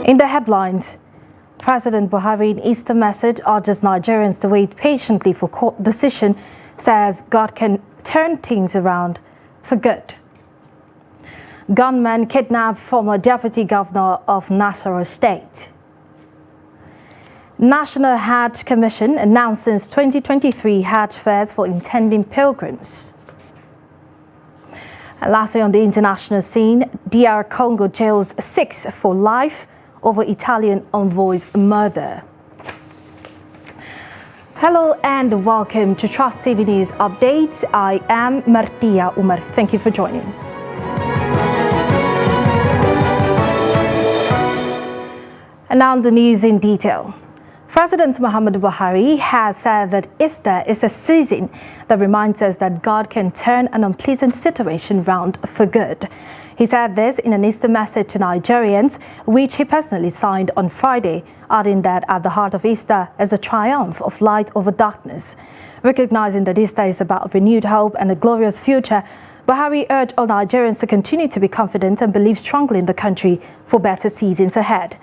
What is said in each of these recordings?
In the headlines, President Buhari in Easter message urges Nigerians to wait patiently for court decision, says God can turn things around for good. Gunmen kidnap former Deputy Governor of Nasarawa State. National Hajj Commission announces 2023 Hajj fares for intending pilgrims. And lastly, on the international scene, DR Congo jails 6 for life over Italian envoy's murder. Hello and welcome to Trust TV News Updates. I am Martia Umar. Thank you for joining. And now the news in detail. President Muhammadu Buhari has said that Easter is a season that reminds us that God can turn an unpleasant situation round for good. He said this in an Easter message to Nigerians, which he personally signed on Friday, adding that at the heart of Easter is the triumph of light over darkness. Recognizing that Easter is about renewed hope and a glorious future, Buhari urged all Nigerians to continue to be confident and believe strongly in the country for better seasons ahead.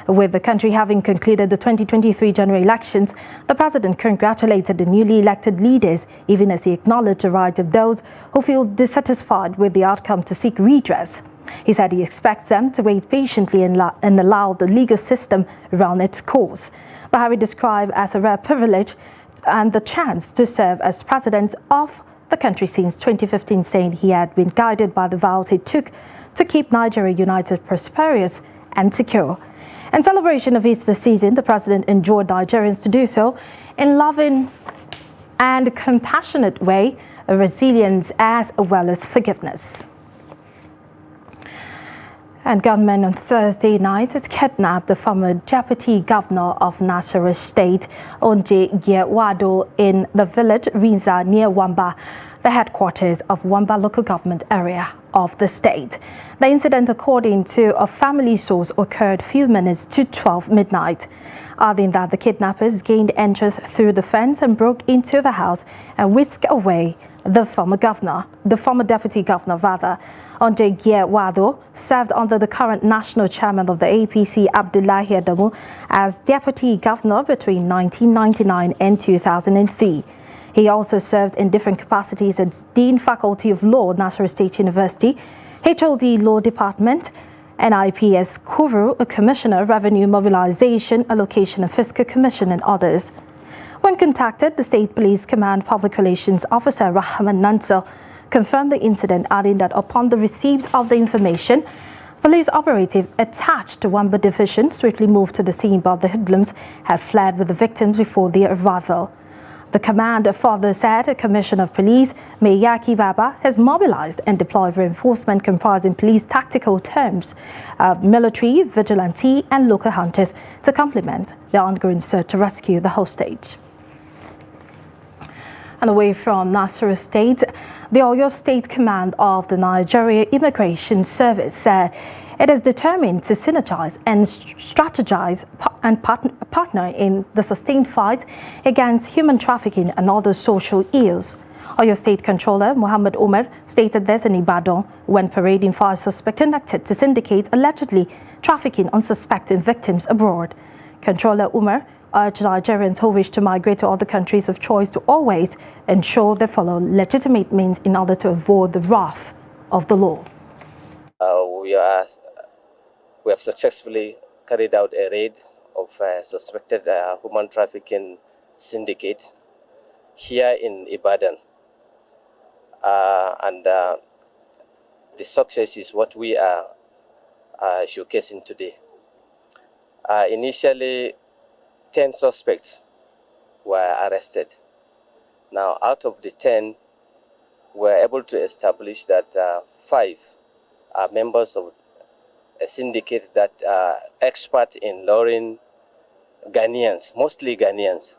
With the country having concluded the 2023 general elections, the president congratulated the newly elected leaders, even as he acknowledged the right of those who feel dissatisfied with the outcome to seek redress. He said he expects them to wait patiently and allow the legal system run its course. Buhari described as a rare privilege and the chance to serve as president of the country since 2015, saying he had been guided by the vows he took to keep Nigeria united, prosperous and secure. In celebration of Easter season, the president enjoined Nigerians to do so in loving and compassionate way, resilience as well as forgiveness. And gunmen on Thursday night has kidnapped the former Deputy Governor of Nasarawa State, Onje Giewado, in the village Rinza near Wamba, the headquarters of Wamba local government area of the state. The incident, according to a family source, occurred few minutes to 12 midnight. Adding that the kidnappers gained entrance through the fence and broke into the house and whisked away the former deputy governor rather. Onje Giewado served under the current national chairman of the APC, Abdullahi Adamu, as deputy governor between 1999 and 2003. He also served in different capacities as Dean Faculty of Law, Nasarawa State University, HOD Law Department, NIPS Kuru, a Commissioner, Revenue Mobilization, Allocation and Fiscal Commission, and others. When contacted, the State Police Command Public Relations Officer Rahman Nansel confirmed the incident, adding that upon the receipt of the information, police operative attached to Wamba Division swiftly moved to the scene, but the hoodlums had fled with the victims before their arrival. The command further said a Commissioner of Police, Mayaki Baba, has mobilized and deployed reinforcement comprising police tactical terms, military, vigilante and local hunters to complement the ongoing search to rescue the hostage. And away from Nasarawa State, the Oyo State Command of the Nigeria Immigration Service said it is determined to synergize and strategize and partner in the sustained fight against human trafficking and other social ills. Oyo State Controller Muhammad Umar stated this in Ibadan when parading 5 suspects connected to syndicate allegedly trafficking unsuspecting victims abroad. Controller Umar urged Nigerians who wish to migrate to other countries of choice to always ensure they follow legitimate means in order to avoid the wrath of the law. We have successfully carried out a raid of suspected human trafficking syndicate here in Ibadan. The success is what we are showcasing today. Initially, 10 suspects were arrested. Now, out of the 10, we were able to establish that 5 are members of a syndicate that are expert in luring Ghanaians, mostly Ghanaians,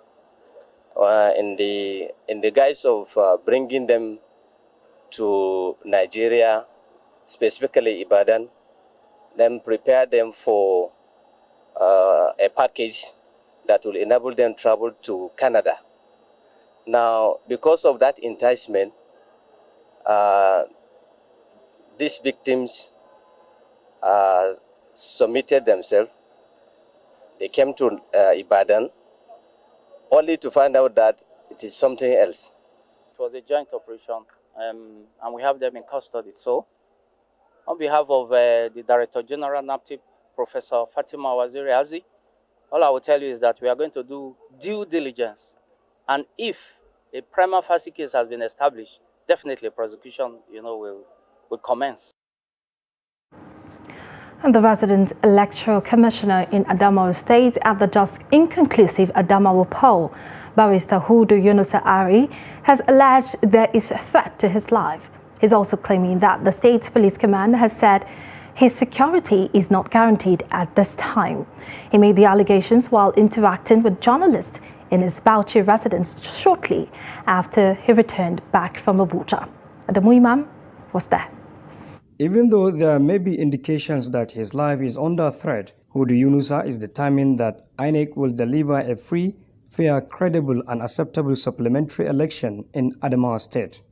in the guise of bringing them to Nigeria, specifically Ibadan, then prepare them for a package that will enable them travel to Canada. Now, because of that enticement, these victims submitted themselves They came to Ibadan only to find out that it is something else. It was a joint operation, and we have them in custody. So, on behalf of the Director General NAPTIP, Professor Fatima Waziri Azi, all I will tell you is that we are going to do due diligence. And if a prima facie case has been established, definitely prosecution, will commence. And the resident electoral commissioner in Adamawa State at the just inconclusive Adamawa poll, Barrister Hudu Yunusa Ari, has alleged there is a threat to his life. He's also claiming that the state's police command has said his security is not guaranteed at this time. He made the allegations while interacting with journalists in his Bauchi residence shortly after he returned back from Abuja. Adamu Imam was there. Even though there may be indications that his life is under threat, Hudu Yunusa is determined that INEC will deliver a free, fair, credible and acceptable supplementary election in Adamawa State.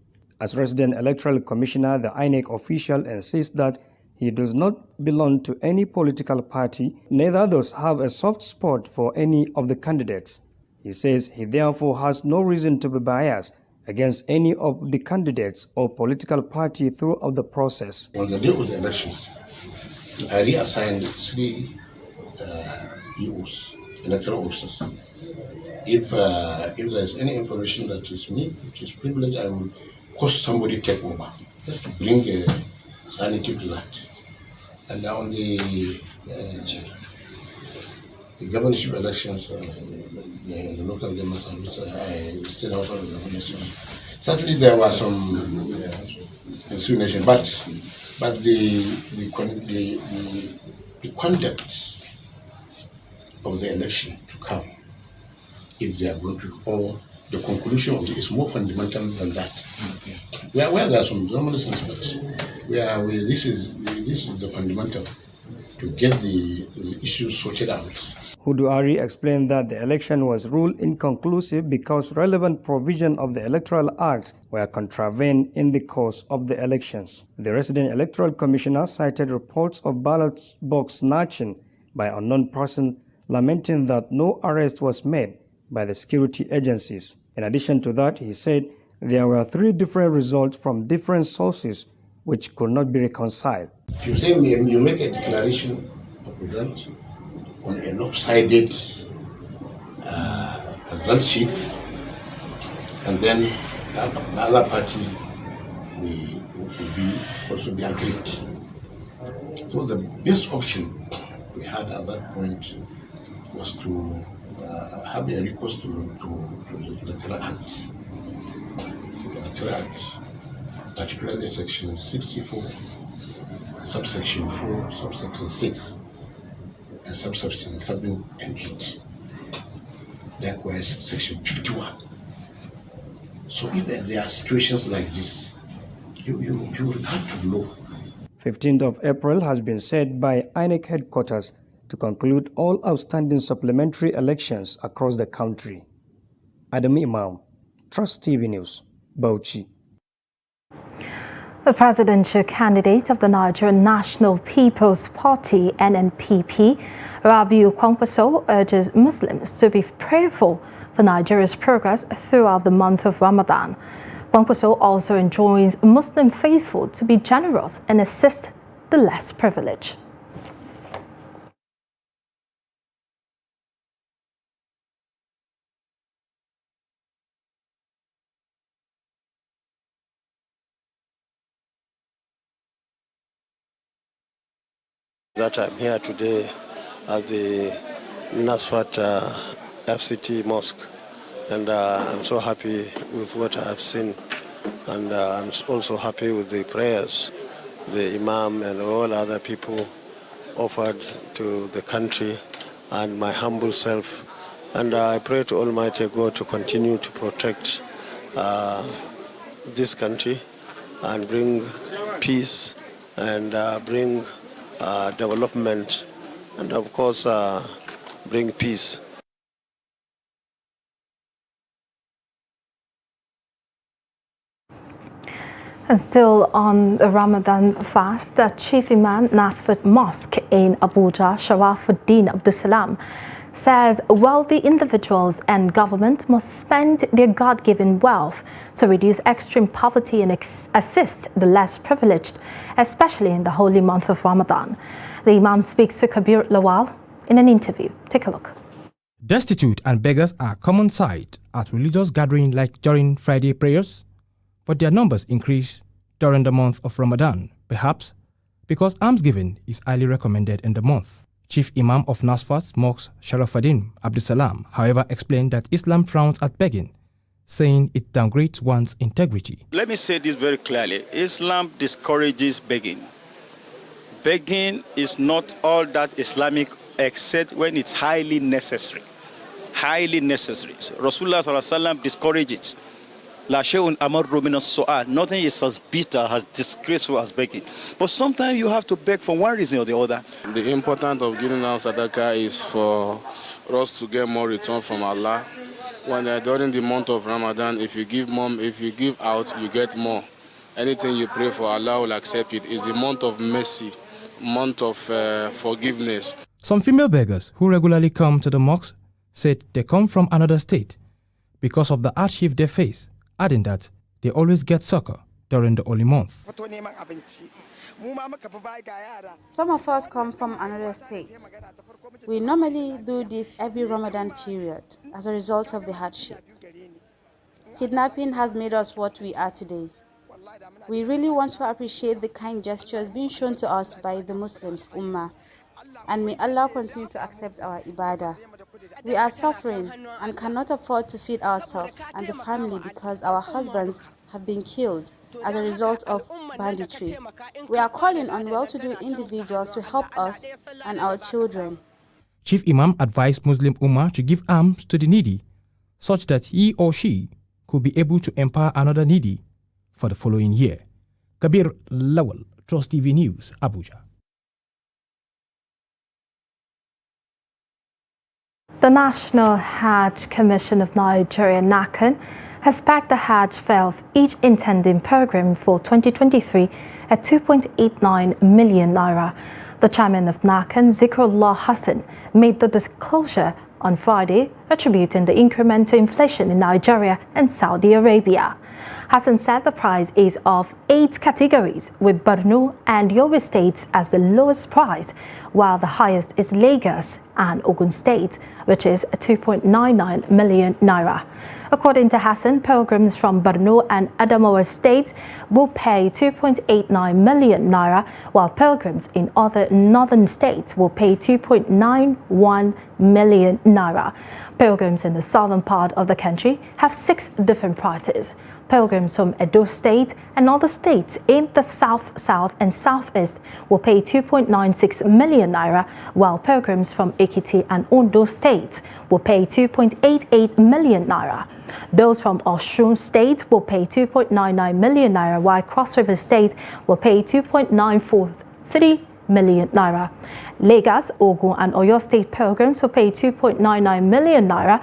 As resident electoral commissioner, the INEC official insists that he does not belong to any political party, neither does have a soft spot for any of the candidates. He says he therefore has no reason to be biased against any of the candidates or political party throughout the process. On the day of the election, I reassigned 3 EOs, electoral officers. If there is any information that is me, which is privileged, I will cost somebody take over, just to bring sanity to that. And now on the governorship elections, the local government and the state house of elections, certainly there was some insinuation, but the conduct of the election to come, if they are going to, or the conclusion of it is more fundamental than that. Where there are some journalists, but this is the fundamental to get the issues sorted out. Hudu Ari explained that the election was ruled inconclusive because relevant provisions of the Electoral Act were contravened in the course of the elections. The resident electoral commissioner cited reports of ballot box snatching by unknown person, lamenting that no arrest was made by the security agencies. In addition to that, he said there were 3 different results from different sources which could not be reconciled. You say you make a declaration of result on a lopsided result sheet, and then the other party will also be aggrieved. So the best option we had at that point was to have a recourse to the Electoral Act. The Electoral Act, particularly section 64, subsection 4, subsection 6, and subsection 7 and 8. Likewise, section 51. So if there are situations like this, you have to know. 15th of April has been set by INEC headquarters to conclude all outstanding supplementary elections across the country. Adam Imam, Trust TV News, Bauchi. The presidential candidate of the Nigerian National People's Party, NNPP, Rabiu Kwankwaso, urges Muslims to be prayerful for Nigeria's progress throughout the month of Ramadan. Kwankwaso also enjoins Muslim faithful to be generous and assist the less privileged. That I'm here today at the Nasfat FCT Mosque, and I'm so happy with what I have seen, and I'm also happy with the prayers the Imam and all other people offered to the country and my humble self, and I pray to Almighty God to continue to protect this country and bring peace and bring development, and of course bring peace. And still on the Ramadan fast, Chief Imam Nasfat Mosque in Abuja, Sharafuddin Abdul Salam, says wealthy individuals and government must spend their God-given wealth to reduce extreme poverty and assist the less privileged, especially in the holy month of Ramadan. The Imam speaks to Kabir Lawal in an interview. Take a look. Destitute and beggars are common sight at religious gatherings like during Friday prayers, but their numbers increase during the month of Ramadan, perhaps because almsgiving is highly recommended in the month. Chief Imam of Nasfat's Mosque, Sharafuddin Abdul Salam, however, explained that Islam frowns at begging, saying it downgrades one's integrity. Let me say this very clearly. Islam discourages begging. Begging is not all that Islamic except when it's highly necessary. Highly necessary. So Rasulullah ﷺ discourages it. La shay'un amarru min as-su'al. Nothing is as bitter, as disgraceful as begging. But sometimes you have to beg for one reason or the other. The importance of giving out sadaqah is for us to get more return from Allah. When during the month of Ramadan, if you give out, you get more. Anything you pray for, Allah will accept it. It's the month of mercy, month of forgiveness. Some female beggars who regularly come to the mosque said they come from another state because of the hardship they face, adding that they always get succor during the holy month. Some of us come from another state. We normally do this every Ramadan period as a result of the hardship. Kidnapping has made us what we are today. We really want to appreciate the kind gestures being shown to us by the Muslims Ummah, and may Allah continue to accept our ibadah. We are suffering and cannot afford to feed ourselves and the family because our husbands have been killed as a result of banditry. We are calling on well-to-do individuals to help us and our children. Chief Imam advised Muslim Ummah to give alms to the needy, such that he or she could be able to empower another needy for the following year. Kabir Lawal, Trust TV News, Abuja. The National Hajj Commission of Nigeria, NACON, has backed the Hajj fare of each intending pilgrim for 2023 at 2.89 million naira. The chairman of NACON, Zikrullah Hassan, made the disclosure on Friday, attributing the increment to inflation in Nigeria and Saudi Arabia. Hassan said the price is of 8 categories, with Borno and Yobe states as the lowest price, while the highest is Lagos and Ogun State, which is 2.99 million naira. According to Hassan, pilgrims from Borno and Adamawa states will pay 2.89 million naira, while pilgrims in other northern states will pay 2.91 million naira. Pilgrims in the southern part of the country have 6 different prices. Pilgrims from Edo State and other states in the south and southeast will pay 2.96 million naira, while pilgrims from Ekiti and Ondo states will pay 2.88 million naira. Those from Osun State will pay 2.99 million naira, while Cross River State will pay 2.943 million naira. Lagos, Ogun and Oyo State pilgrims will pay 2.99 million naira.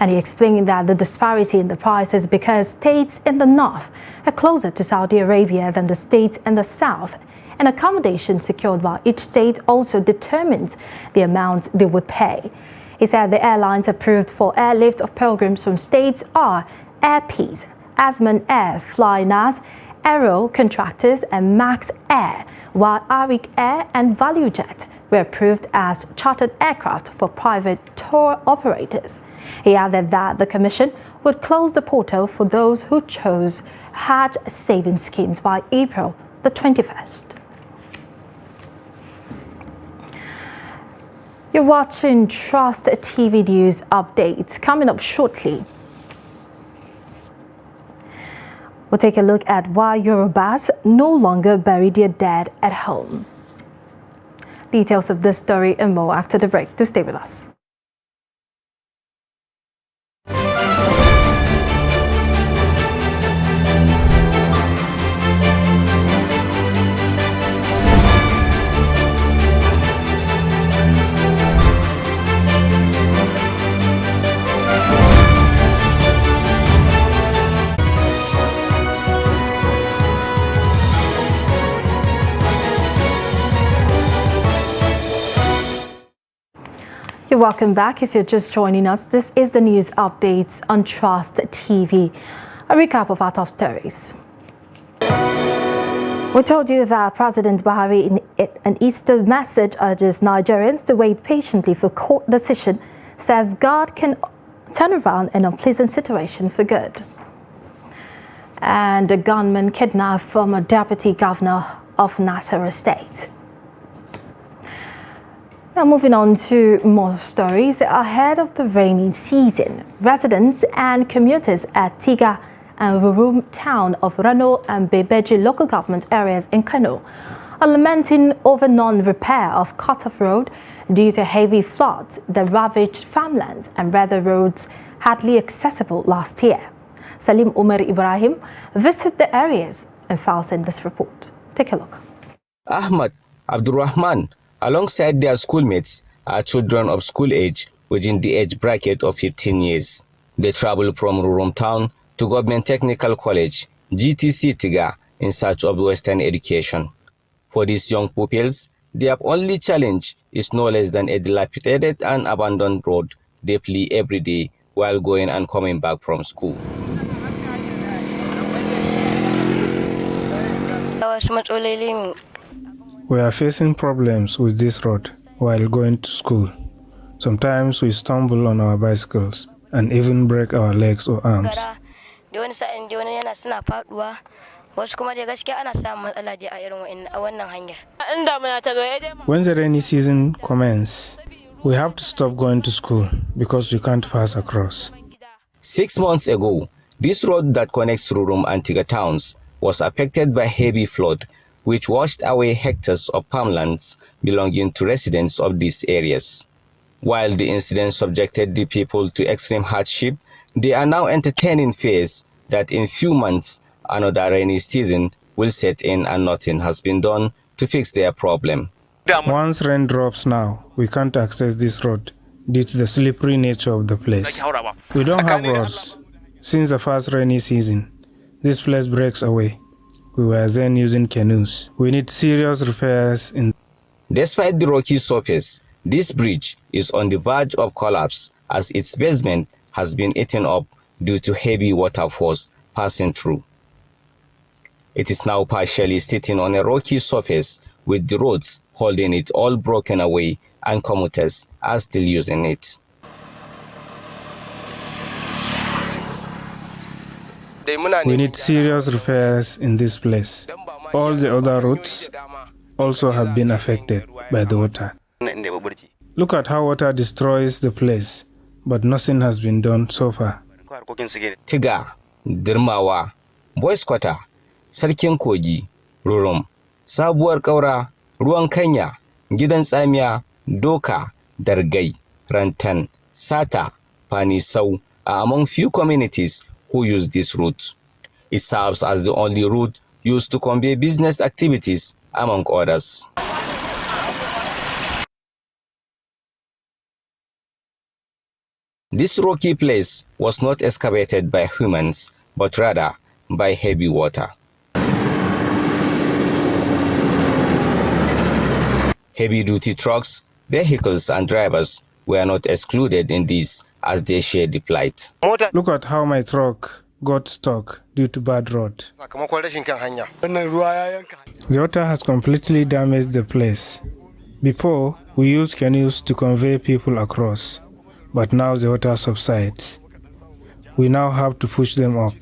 And he explained that the disparity in the price is because states in the north are closer to Saudi Arabia than the states in the south, and accommodation secured by each state also determines the amount they would pay. He said the airlines approved for airlift of pilgrims from states are Air Peace, Asman Air, Flynas, Aero Contractors and Max Air, while Arik Air and ValueJet were approved as chartered aircraft for private tour operators. He added that the Commission would close the portal for those who chose Hajj savings schemes by April the 21st. You're watching Trust TV News Updates. Coming up shortly, we'll take a look at why Yorubas no longer bury their dead at home. Details of this story and more after the break. Do stay with us. You're welcome back. If you're just joining us, this is the news updates on Trust TV. A recap of our top stories. We told you that President Buhari in an Easter message urges Nigerians to wait patiently for court decision, says God can turn around an unpleasant situation for good. And a gunman kidnapped former deputy governor of Nasarawa State. Now moving on to more stories. Ahead of the rainy season, residents and commuters at Tiga and Rurum town of Rano and Bebeji local government areas in Kano are lamenting over non-repair of cut-off road due to heavy floods that ravaged farmlands and rather roads hardly accessible last year. Salim Umar Ibrahim visited the areas and files in this report. Take a look. Ahmad Abdurrahman, alongside their schoolmates, are children of school age within the age bracket of 15 years. They travel from Rurum town to Government Technical College, GTC Tiga, in search of Western education. For these young pupils, their only challenge is no less than a dilapidated and abandoned road they play every day while going and coming back from school. We are facing problems with this road while going to school. Sometimes we stumble on our bicycles and even break our legs or arms. When the rainy season commences, we have to stop going to school because we can't pass across. 6 months ago, this road that connects Rurum and Tiga towns was affected by heavy flood, which washed away hectares of farmlands belonging to residents of these areas. While the incident subjected the people to extreme hardship, they are now entertaining fears that in few months, another rainy season will set in and nothing has been done to fix their problem. Once rain drops now, we can't access this road due to the slippery nature of the place. We don't have roads. Since the first rainy season, this place breaks away. We were then using canoes. We need serious repairs. Despite the rocky surface, this bridge is on the verge of collapse as its basement has been eaten up due to heavy water force passing through. It is now partially sitting on a rocky surface with the roads holding it all broken away and commuters are still using it. We need serious repairs in this place. All the other routes also have been affected by the water. Look at how water destroys the place, but nothing has been done so far. Tiga, Dirmawa, Boys Quarter, Sarkin Kogi, Rurum, Sabuwar Kaura, Ruwan Kanya, Gidan Tsamiya, Doka, Dargai, Rantan, Sata, Panisau are among few communities who use this route. It serves as the only route used to convey business activities, among others. This rocky place was not excavated by humans, but rather by heavy water. Heavy-duty trucks, vehicles and drivers were not excluded in this as they shared the plight. Look at how my truck got stuck due to bad road. The water has completely damaged the place. Before, we used canoes to convey people across, but now the water subsides. We now have to push them up.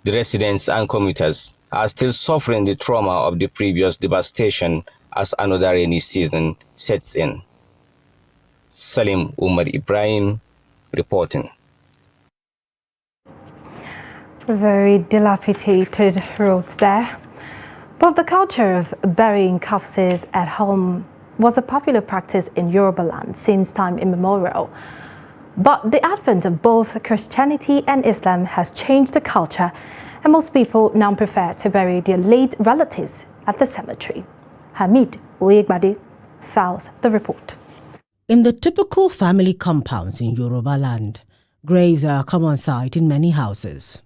The residents and commuters are still suffering the trauma of the previous devastation as another rainy season sets in. Salim Umar Ibrahim reporting. Very dilapidated roads there. But the culture of burying corpses at home was a popular practice in Yoruba land since time immemorial. But the advent of both Christianity and Islam has changed the culture, and most people now prefer to bury their late relatives at the cemetery. Hamid Oyegbade files the report. In the typical family compounds in Yoruba land, graves are a common sight in many houses.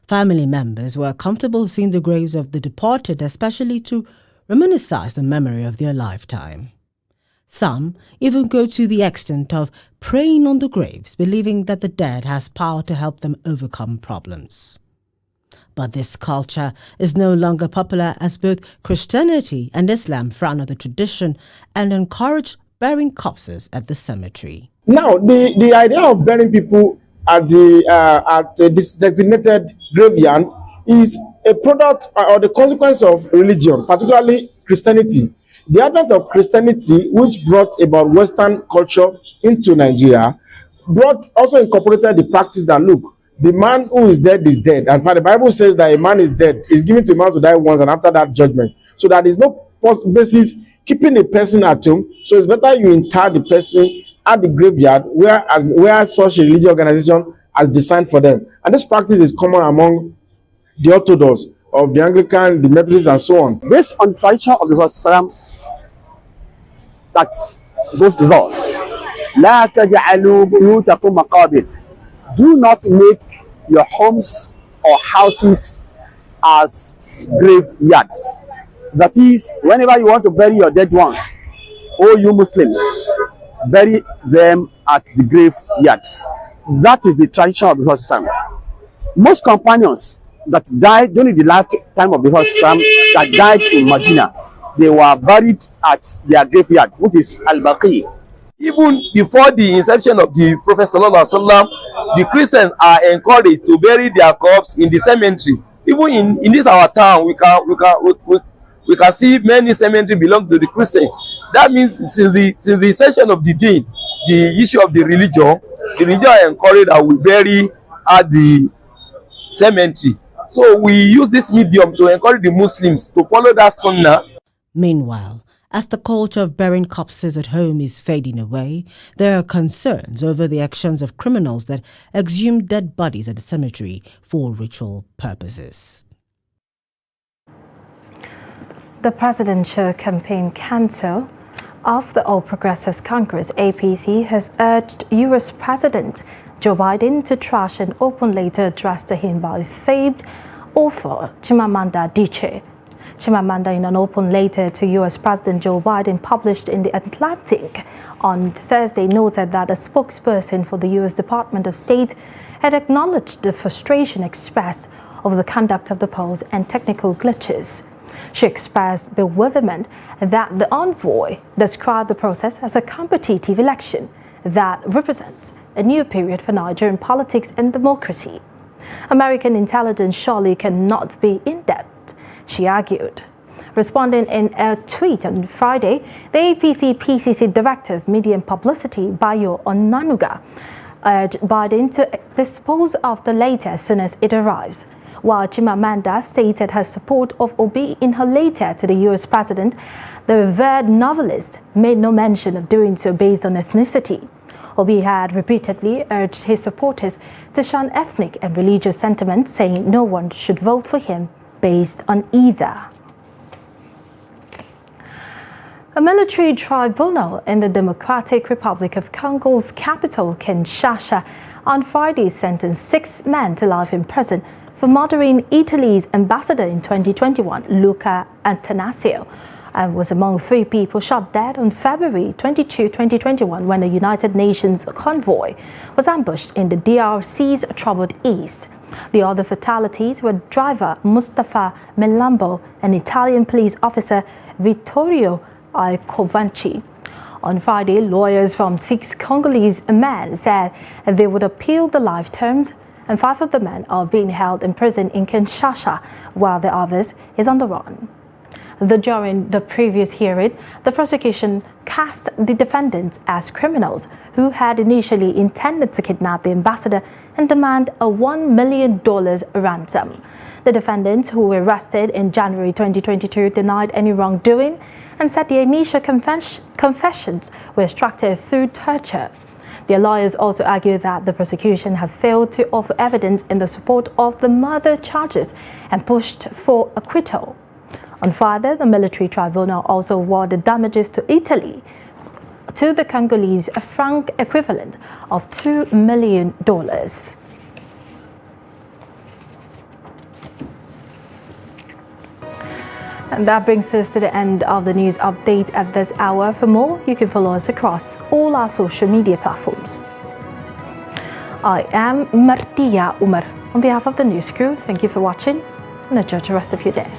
Family members were comfortable seeing the graves of the departed, especially to reminisce the memory of their lifetime. Some even go to the extent of praying on the graves, believing that the dead has power to help them overcome problems. But this culture is no longer popular, as both Christianity and Islam frown at the tradition and encourage burying corpses at the cemetery. Now, the idea of burying people at this designated graveyard is a product or the consequence of religion, particularly Christianity. The advent of Christianity, which brought about Western culture into Nigeria, also incorporated the practice that, look, the man who is dead is dead. And for the Bible says that a man is dead, is given to a man to die once, and after that judgment. So that is no basis keeping a person at home. So it's better you inter the person at the graveyard where such a religious organization has designed for them. And this practice is common among the Orthodox, of the Anglican, the Methodists, and so on. Based on the tradition of the Prophet, that goes to us. لا تجعلوا بيوتكم مقابر. Do not make your homes or houses as graveyards. That is, whenever you want to bury your dead ones, all you Muslims, bury them at the graveyards. That is the tradition of the Prophet. Most companions that died during the lifetime of the Prophet that died in Medina, they were buried at their graveyard, which is Al-Baqi. Even before the inception of the Prophet ﷺ, the Christians are encouraged to bury their corpse in the cemetery. Even in this our town, we can see many cemeteries belong to the Christian. That means since the inception of the deen, the issue of the religion are encouraged that we bury at the cemetery. So we use this medium to encourage the Muslims to follow that sunnah. Meanwhile, as the culture of burying corpses at home is fading away, there are concerns over the actions of criminals that exhume dead bodies at the cemetery for ritual purposes. The Presidential Campaign Council of the All Progressives Congress, APC, has urged U.S. President Joe Biden to trash an open letter addressed to him by famed author Chimamanda Adichie. Chimamanda, in an open letter to U.S. President Joe Biden published in The Atlantic on Thursday, noted that a spokesperson for the U.S. Department of State had acknowledged the frustration expressed over the conduct of the polls and technical glitches. She expressed bewilderment that the envoy described the process as a competitive election that represents a new period for Nigerian politics and democracy. American intelligence surely cannot be in-depth, she argued. Responding in a tweet on Friday, the APC-PCC Director of Media and Publicity, Bayo Onanuga, urged Biden to dispose of the letter as soon as it arrives, while Chimamanda stated her support of Obi in her letter to the U.S. President. The revered novelist made no mention of doing so based on ethnicity. Obi had repeatedly urged his supporters to shun ethnic and religious sentiment, saying no one should vote for him based on either. A military tribunal in the Democratic Republic of Congo's capital, Kinshasa, on Friday sentenced 6 men to life in prison for murdering Italy's ambassador in 2021, Luca Antanasio, and was among 3 people shot dead on February 22, 2021, when a United Nations convoy was ambushed in the DRC's troubled east. The other fatalities were driver Mustafa Melambo and Italian police officer Vittorio Iacovanci. On Friday, lawyers from 6 Congolese men said they would appeal the life terms, and 5 of the men are being held in prison in Kinshasa, while the others is on the run. During the previous hearing, the prosecution cast the defendants as criminals who had initially intended to kidnap the ambassador and demand a $1 million ransom. The defendants, who were arrested in January 2022, denied any wrongdoing and said the initial confessions were extracted through torture. Their lawyers also argue that the prosecution have failed to offer evidence in the support of the murder charges and pushed for acquittal. On Friday, the military tribunal also awarded damages to Italy to the Congolese franc equivalent of $2 million. And that brings us to the end of the news update at this hour. For more, you can follow us across all our social media platforms. I am Martia Umar. On behalf of the news crew, thank you for watching and enjoy the rest of your day.